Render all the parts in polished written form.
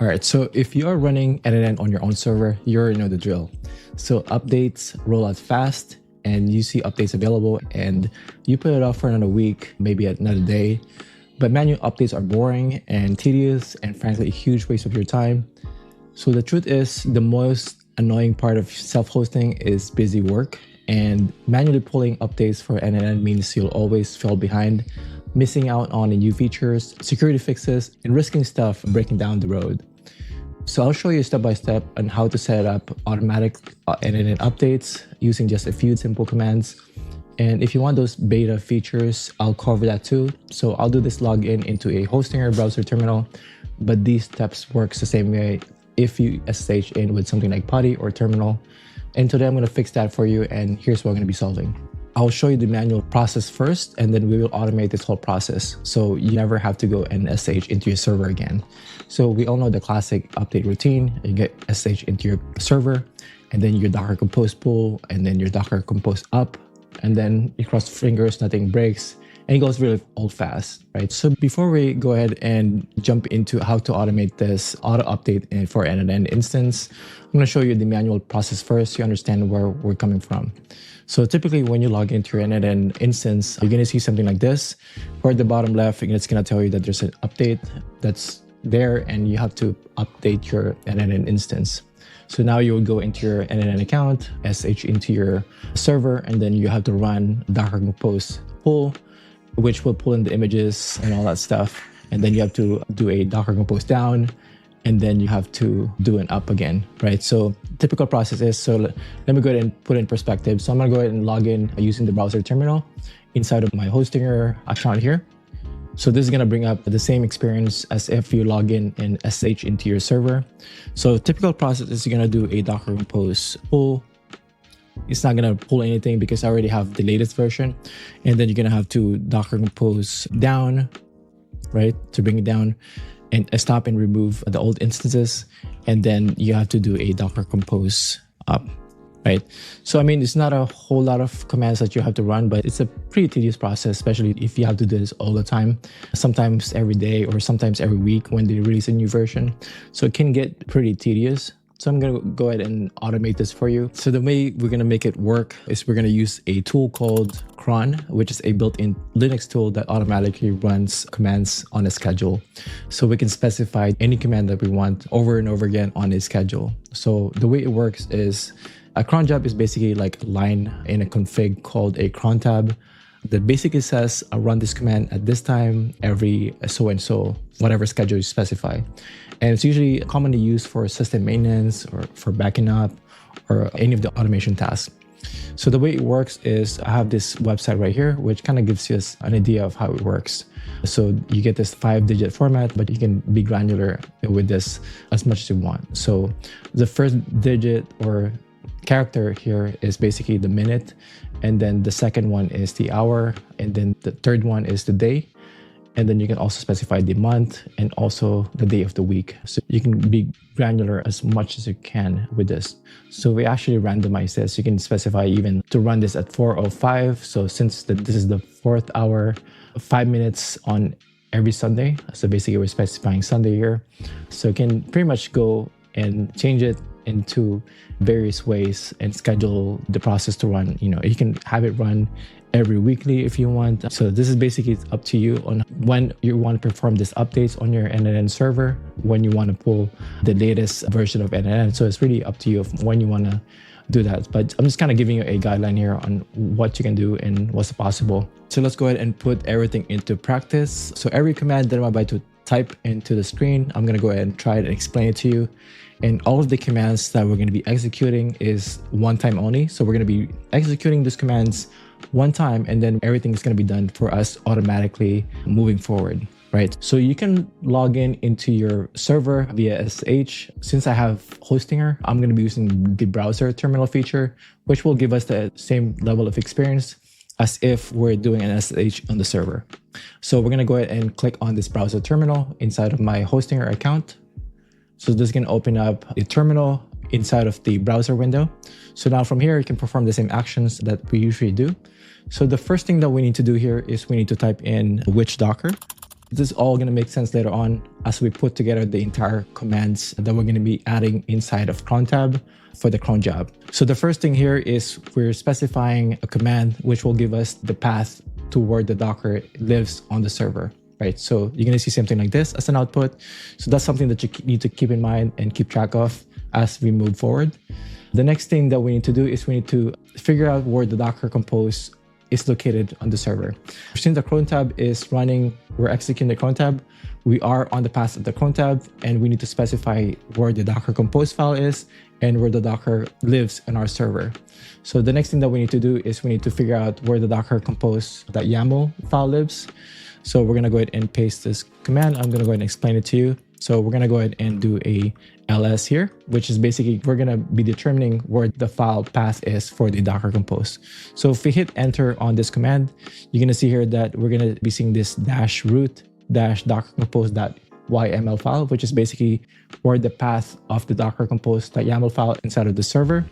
All right, so if you are running n8n on your own server, you already know the drill. So updates roll out fast and you see updates available and you put it off for another week, maybe another day. But manual updates are boring and tedious and frankly a huge waste of your time. So the truth is the most annoying part of self-hosting is busy work, and manually pulling updates for n8n means you'll always fall behind, missing out on new features, security fixes, and risking stuff breaking down the road. So I'll show you step by step on how to set up automatic n8n updates using just a few simple commands. And if you want those beta features, I'll cover that too. So I'll do this login into a hosting or browser terminal, but these steps works the same way if you SSH in with something like PuTTY or terminal. And today I'm going to fix that for you, and here's what I'm going to be solving. I'll show you the manual process first, and then we will automate this whole process so you never have to go and SSH into your server again. So we all know the classic update routine. You get SSH into your server, and then your Docker Compose pull, and then your Docker Compose up, and then you cross fingers, nothing breaks, and it goes really old fast, right? So before we go ahead and jump into how to automate this auto update for n8n instance, I'm going to show you the manual process first so you understand where we're coming from. So typically when you log into your n8n instance, you're going to see something like this. Or at the bottom left, it's going to tell you that there's an update that's there and you have to update your n8n instance. So now you would go into your n8n account, SSH into your server, and then you have to run Docker Compose pull, which will pull in the images and all that stuff. And then you have to do a Docker Compose down, and then you have to do an up again, right? So typical process is, so let me go ahead and put it in perspective. So I'm gonna go ahead and log in using the browser terminal inside of my Hostinger account here. So this is gonna bring up the same experience as if you log in and SSH into your server. So typical process is you're gonna do a Docker Compose pull. It's not gonna pull anything because I already have the latest version. And then you're gonna have to Docker Compose down, right? To bring it down and stop and remove the old instances. And then you have to do a Docker Compose up, right? So, I mean, it's not a whole lot of commands that you have to run, but it's a pretty tedious process, especially if you have to do this all the time, sometimes every day or sometimes every week when they release a new version. So it can get pretty tedious. So I'm going to go ahead and automate this for you. So the way we're going to make it work is we're going to use a tool called Cron, which is a built-in Linux tool that automatically runs commands on a schedule. So we can specify any command that we want over and over again on a schedule. So the way it works is a cron job is basically like a line in a config called a cron tab that basically says, I'll run this command at this time, every so-and-so, whatever schedule you specify. And it's usually commonly used for system maintenance or for backing up or any of the automation tasks. So the way it works is I have this website right here, which kind of gives you an idea of how it works. So you get this 5-digit format, but you can be granular with this as much as you want. So the first digit or character here is basically the minute, and then the second one is the hour, and then the third one is the day. And then you can also specify the month and also the day of the week. So you can be granular as much as you can with this. So we actually randomize this. You can specify even to run this at 4:05. So since this is the 4th hour, 5 minutes on every Sunday. So basically we're specifying Sunday here. So you can pretty much go and change it into various ways and schedule the process to run. You know, you can have it run every weekly if you want. So this is basically up to you on when you want to perform these updates on your n8n server, when you want to pull the latest version of n8n. So it's really up to you when you want to do that. But I'm just kind of giving you a guideline here on what you can do and what's possible. So let's go ahead and put everything into practice. So every command that I'm about to type into the screen, I'm going to go ahead and try it and explain it to you. And all of the commands that we're going to be executing is one time only. So we're going to be executing these commands one time, and then everything is going to be done for us automatically moving forward, right? So you can log in into your server via SSH. Since I have Hostinger, I'm going to be using the browser terminal feature, which will give us the same level of experience as if we're doing an SSH on the server. So we're going to go ahead and click on this browser terminal inside of my Hostinger account. So this is going to open up the terminal inside of the browser window. So now from here, you can perform the same actions that we usually do. So the first thing that we need to do here is we need to type in which Docker. This is all going to make sense later on as we put together the entire commands that we're going to be adding inside of cron tab for the cron job. So the first thing here is we're specifying a command which will give us the path to where the Docker lives on the server, right? So you're going to see something like this as an output. So that's something that you need to keep in mind and keep track of as we move forward. The next thing that we need to do is we need to figure out where the Docker compose is located on the server. Since the cron tab is running, we're executing the cron tab, we are on the path of the cron tab, and we need to specify where the Docker compose file is and where the Docker lives in our server. So the next thing that we need to do is we need to figure out where the Docker compose.yaml file lives. So we're going to go ahead and paste this command. I'm going to go ahead and explain it to you. So we're going to go ahead and do a ls here, which is basically we're going to be determining where the file path is for the Docker compose. So if we hit enter on this command, you're going to see here that we're going to be seeing this -root -docker compose.yml file, which is basically where the path of the Docker compose.yaml file inside of the server.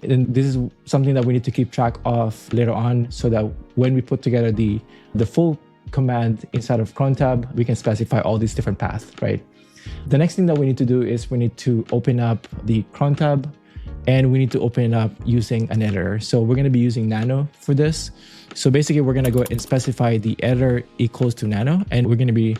And this is something that we need to keep track of later on so that when we put together the full command inside of cron tab, we can specify all these different paths, right? The next thing that we need to do is we need to open up the cron tab, and we need to open it up using an editor. So we're going to be using nano for this. So basically we're going to go and specify the editor equals to nano, and we're going to be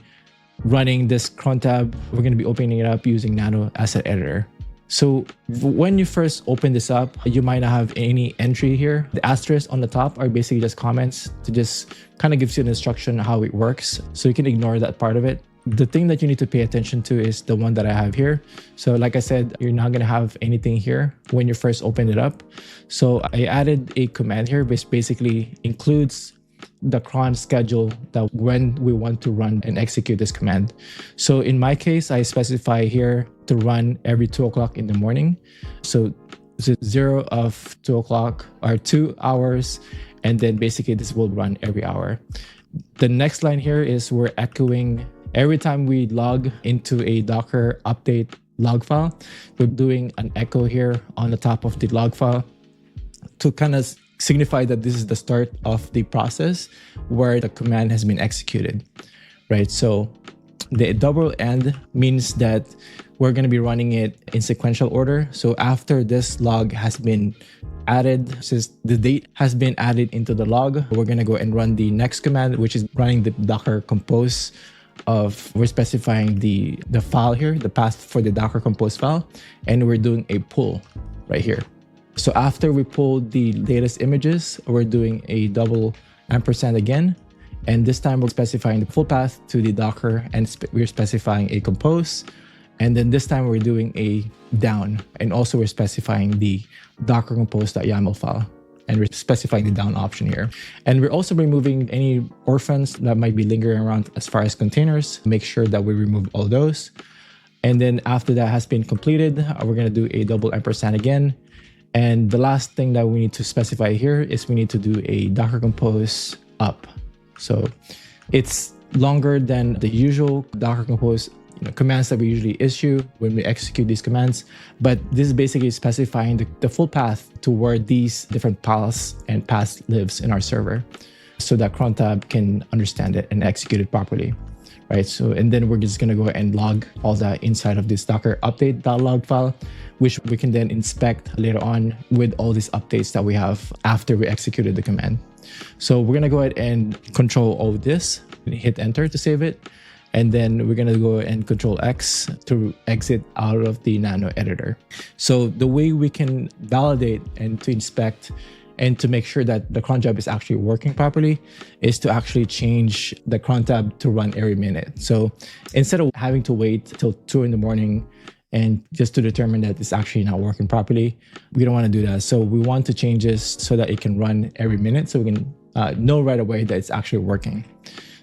running this cron tab. We're going to be opening it up using nano as an editor. So when you first open this up, you might not have any entry here. The asterisks on the top are basically just comments to just kind of gives you an instruction on how it works. So you can ignore that part of it. The thing that you need to pay attention to is the one that I have here. So like I said, you're not going to have anything here when you first open it up. So I added a command here, which basically includes the cron schedule that when we want to run and execute this command. So in my case, I specify here to run every 2 o'clock in the morning. So it's 0 of 2 o'clock or 2 hours. And then basically this will run every hour. The next line here is we're echoing every time we log into a Docker update log file. We're doing an echo here on the top of the log file to kind of signify that this is the start of the process where the command has been executed, right? So the double end means that we're going to be running it in sequential order. So after this log has been added, since the date has been added into the log, we're going to go and run the next command, which is running the Docker compose we're specifying the file here, the path for the Docker compose file, and we're doing a pull right here. So after we pull the latest images, we're doing a double ampersand again. And this time we're specifying the full path to the Docker, and we're specifying a compose. And then this time we're doing a down, and also we're specifying the Docker compose.yaml file. And we're specifying the down option here. And we're also removing any orphans that might be lingering around as far as containers. Make sure that we remove all those. And then after that has been completed, we're going to do a double ampersand again. And the last thing that we need to specify here is we need to do a Docker compose up. So it's longer than the usual Docker compose commands that we usually issue when we execute these commands. But this is basically specifying the full path to where these different paths and paths lives in our server so that cron tab can understand it and execute it properly, right? So, and then we're just going to go and log all that inside of this Docker update.log file, which we can then inspect later on with all these updates that we have after we executed the command. So we're going to go ahead and control all this, hit enter to save it. And then we're going to go and control X to exit out of the nano editor. So the way we can validate and to inspect and to make sure that the cron job is actually working properly is to actually change the cron tab to run every minute. So instead of having to wait till 2 in the morning and just to determine that it's actually not working properly, we don't want to do that. So we want to change this so that it can run every minute so we can know right away that it's actually working.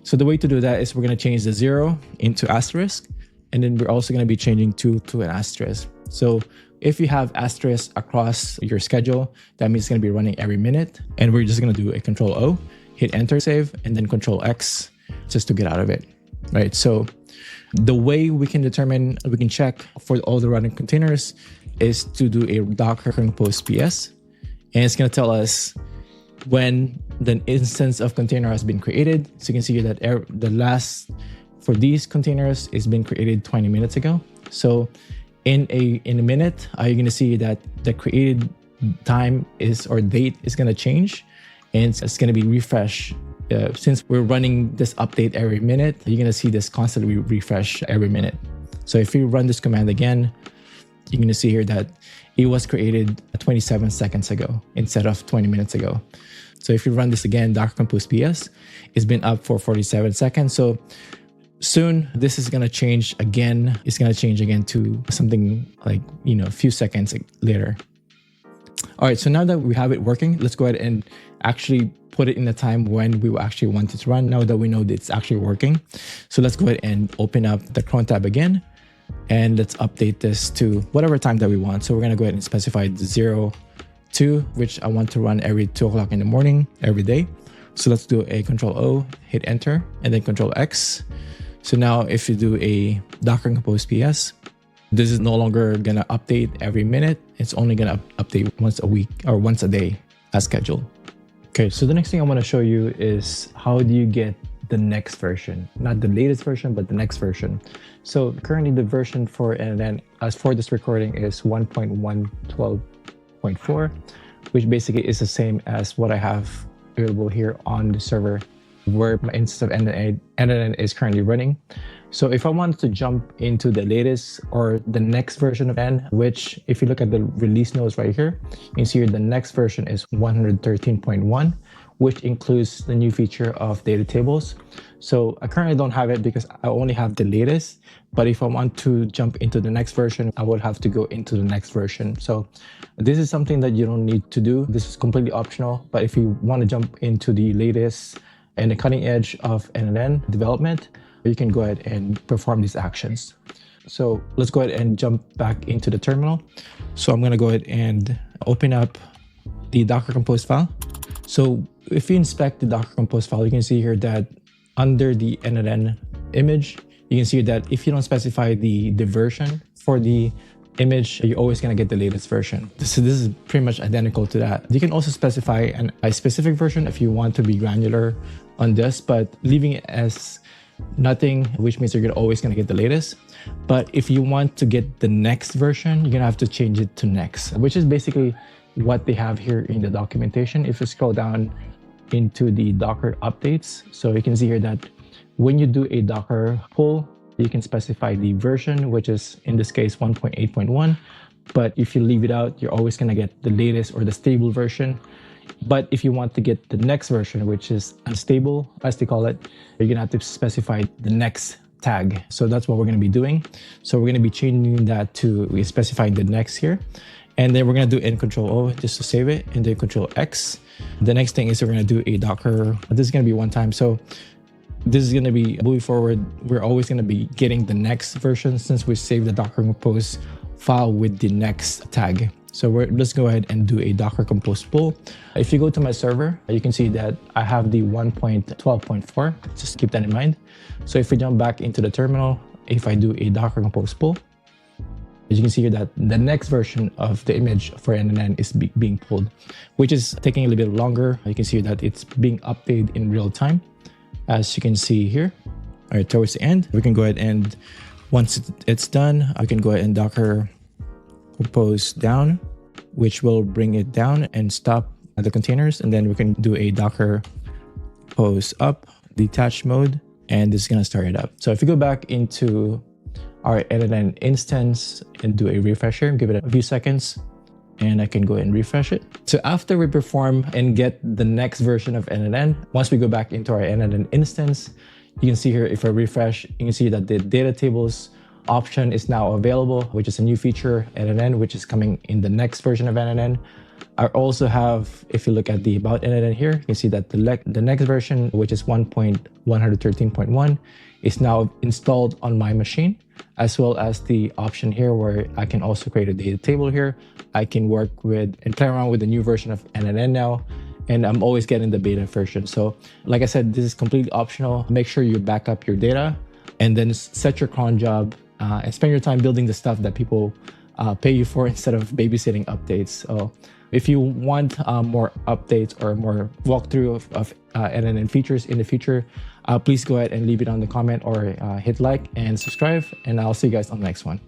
So the way to do that is we're going to change the 0 into asterisk, and then we're also going to be changing 2 to an asterisk. So if you have asterisk across your schedule, that means it's going to be running every minute. And we're just going to do a control O, hit enter, save, and then control X just to get out of it, right? So the way we can check for all the running containers is to do a Docker compose PS, and it's going to tell us when the instance of container has been created. So you can see here that the last For these containers, it's been created 20 minutes ago. So in a minute, you're going to see that the created time is, or date is going to change, and it's going to be refreshed. Since we're running this update every minute, you're going to see this constantly refresh every minute. So if you run this command again, you're going to see here that it was created 27 seconds ago instead of 20 minutes ago. So if you run this again, Docker Compose PS, it's been up for 47 seconds. So soon this is going to change again. It's going to change again to something like, a few seconds later. All right, so now that we have it working, let's go ahead and actually put it in the time when we will actually want it to run, now that we know that it's actually working. So let's go ahead and open up the Cron tab again, and let's update this to whatever time that we want. So we're going to go ahead and specify 0, 2, which I want to run every 2 o'clock in the morning, every day. So let's do a Control-O, hit enter, and then Control-X. So now if you do a Docker Compose PS, this is no longer going to update every minute. It's only going to update once a week or once a day as scheduled. Okay, so the next thing I want to show you is how do you get the next version, not the latest version, but the next version. So currently the version for n8n as for this recording is 1.112.4, which basically is the same as what I have available here on the server where my instance of n8n is currently running. So if I wanted to jump into the latest or the next version of n, which if you look at the release notes right here, you can see here the next version is 113.1, which includes the new feature of data tables. So I currently don't have it because I only have the latest, but if I want to jump into the next version, I would have to go into the next version. So this is something that you don't need to do. This is completely optional, but if you want to jump into the latest and the cutting edge of n8n development, you can go ahead and perform these actions. So let's go ahead and jump back into the terminal. So I'm going to go ahead and open up the Docker Compose file. So if you inspect the Docker Compose file, you can see here that under the n8n image, you can see that if you don't specify the version for the image, you're always going to get the latest version. So this is pretty much identical to that. You can also specify a specific version if you want to be granular on this, but leaving it as nothing, which means you're always going to get the latest. But if you want to get the next version, you're going to have to change it to next, which is basically what they have here in the documentation. If you scroll down into the Docker updates, so you can see here that when you do a Docker pull, you can specify the version, which is in this case 1.8.1. But if you leave it out, you're always going to get the latest or the stable version. But if you want to get the next version, which is unstable, as they call it, you're going to have to specify the next tag. So that's what we're going to be doing. So we're going to be changing that to, we specifying the next here. And then we're going to do n Control-O just to save it, and then Control-X. The next thing is we're going to do a Docker. This is going to be one time. So this is going to be moving forward. We're always going to be getting the next version since we saved the Docker Compose file with the next tag. So let's go ahead and do a Docker Compose pull. If you go to my server, you can see that I have the 1.12.4. Just keep that in mind. So if we jump back into the terminal, if I do a Docker Compose pull, as you can see here that the next version of the image for n8n is being pulled, which is taking a little bit longer. You can see that it's being updated in real time, as you can see here. All right, towards the end, we can go ahead and once it's done, I can go ahead and Docker Compose down, which will bring it down and stop the containers. And then we can do a Docker Compose up, detach mode, and this is going to start it up. So if you go back into our n8n instance and do a refresh here, give it a few seconds, and I can go ahead and refresh it. So after we perform and get the next version of n8n, once we go back into our n8n instance, you can see here, if I refresh, you can see that the data tables option is now available, which is a new feature n8n, which is coming in the next version of n8n. I also have, if you look at the about n8n here, you can see that the next version, which is 1.113.1, is now installed on my machine, as well as the option here where I can also create a data table here. I can work with and play around with the new version of n8n now, and I'm always getting the beta version. So like I said, this is completely optional. Make sure you back up your data and then set your cron job and spend your time building the stuff that people pay you for instead of babysitting updates. So if you want more updates or more walkthrough of n8n features in the future, please go ahead and leave it on the comment or hit like and subscribe. And I'll see you guys on the next one.